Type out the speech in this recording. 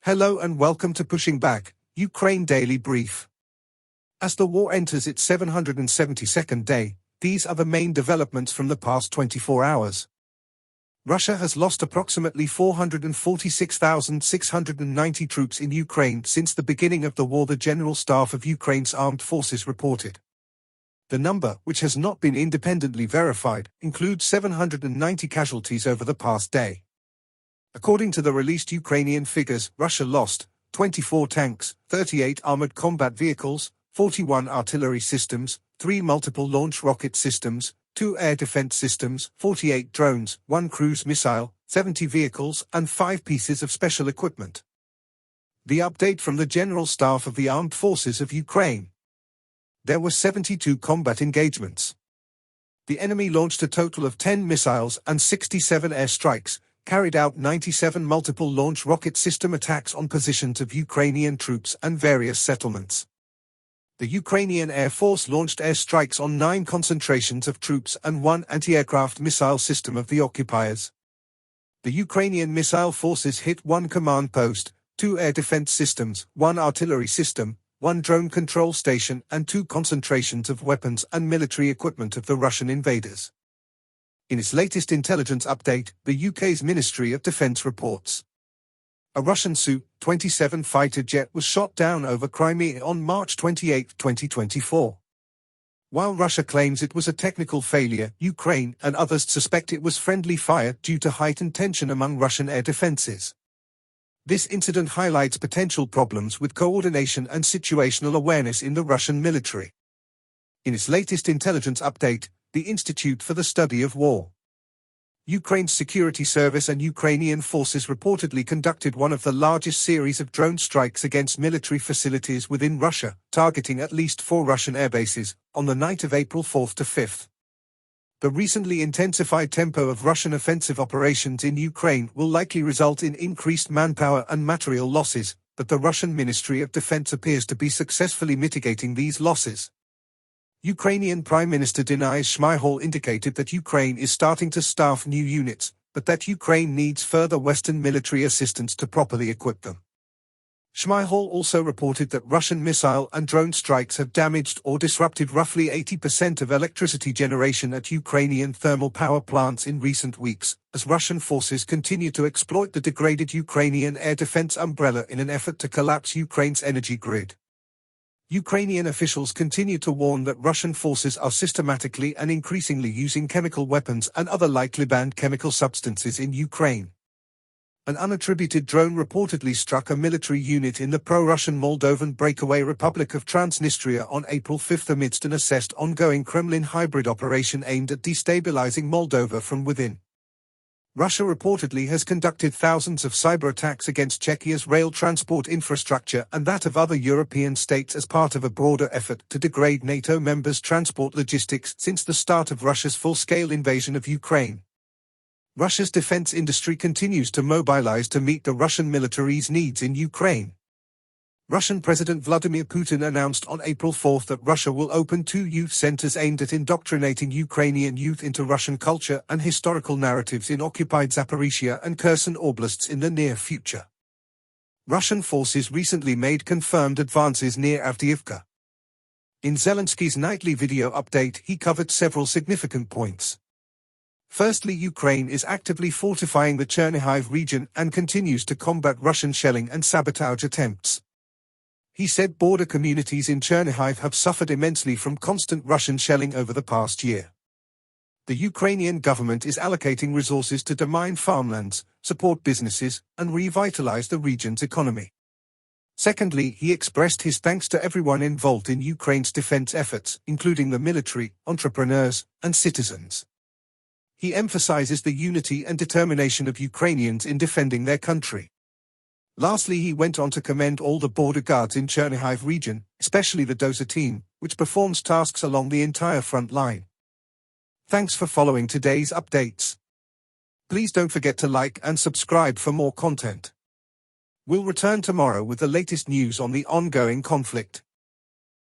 Hello and welcome to Pushing Back, Ukraine Daily Brief. As the war enters its 772nd day, these are the main developments from the past 24 hours. Russia has lost approximately 446,690 troops in Ukraine since the beginning of the war, the General Staff of Ukraine's armed forces reported. The number, which has not been independently verified, includes 790 casualties over the past day. According to the released Ukrainian figures, Russia lost 24 tanks, 38 armored combat vehicles, 41 artillery systems, 3 multiple launch rocket systems, 2 air defense systems, 48 drones, 1 cruise missile, 70 vehicles, and 5 pieces of special equipment. The update from the General Staff of the Armed Forces of Ukraine. There were 72 combat engagements. The enemy launched a total of 10 missiles and 67 airstrikes, carried out 97 multiple launch rocket system attacks on positions of Ukrainian troops and various settlements. The Ukrainian Air Force launched airstrikes on 9 concentrations of troops and 1 anti-aircraft missile system of the occupiers. The Ukrainian missile forces hit 1 command post, 2 air defense systems, 1 artillery system, 1 drone control station, and 2 concentrations of weapons and military equipment of the Russian invaders. In its latest intelligence update, the UK's Ministry of Defence reports a Russian Su-27 fighter jet was shot down over Crimea on March 28, 2024. While Russia claims it was a technical failure, Ukraine and others suspect it was friendly fire due to heightened tension among Russian air defences. This incident highlights potential problems with coordination and situational awareness in the Russian military. In its latest intelligence update, the Institute for the Study of War, Ukraine's security service and Ukrainian forces reportedly conducted one of the largest series of drone strikes against military facilities within Russia, targeting at least 4 Russian airbases, on the night of April 4 to 5. The recently intensified tempo of Russian offensive operations in Ukraine will likely result in increased manpower and material losses, but the Russian Ministry of Defense appears to be successfully mitigating these losses. Ukrainian Prime Minister Denis Shmyhal indicated that Ukraine is starting to staff new units, but that Ukraine needs further Western military assistance to properly equip them. Shmyhal also reported that Russian missile and drone strikes have damaged or disrupted roughly 80% of electricity generation at Ukrainian thermal power plants in recent weeks, as Russian forces continue to exploit the degraded Ukrainian air defense umbrella in an effort to collapse Ukraine's energy grid. Ukrainian officials continue to warn that Russian forces are systematically and increasingly using chemical weapons and other lightly banned chemical substances in Ukraine. An unattributed drone reportedly struck a military unit in the pro-Russian Moldovan breakaway Republic of Transnistria on April 5 amidst an assessed ongoing Kremlin hybrid operation aimed at destabilizing Moldova from within. Russia reportedly has conducted thousands of cyber attacks against Czechia's rail transport infrastructure and that of other European states as part of a broader effort to degrade NATO members' transport logistics since the start of Russia's full-scale invasion of Ukraine. Russia's defense industry continues to mobilize to meet the Russian military's needs in Ukraine. Russian President Vladimir Putin announced on April 4 that Russia will open 2 youth centers aimed at indoctrinating Ukrainian youth into Russian culture and historical narratives in occupied Zaporizhia and Kherson oblasts in the near future. Russian forces recently made confirmed advances near Avdiivka. In Zelensky's nightly video update, he covered several significant points. Firstly, Ukraine is actively fortifying the Chernihiv region and continues to combat Russian shelling and sabotage attempts. He said border communities in Chernihiv have suffered immensely from constant Russian shelling over the past year. The Ukrainian government is allocating resources to demine farmlands, support businesses, and revitalize the region's economy. Secondly, he expressed his thanks to everyone involved in Ukraine's defense efforts, including the military, entrepreneurs, and citizens. He emphasizes the unity and determination of Ukrainians in defending their country. Lastly, he went on to commend all the border guards in Chernihiv region, especially the Dozer team, which performs tasks along the entire front line. Thanks for following today's updates. Please don't forget to like and subscribe for more content. We'll return tomorrow with the latest news on the ongoing conflict.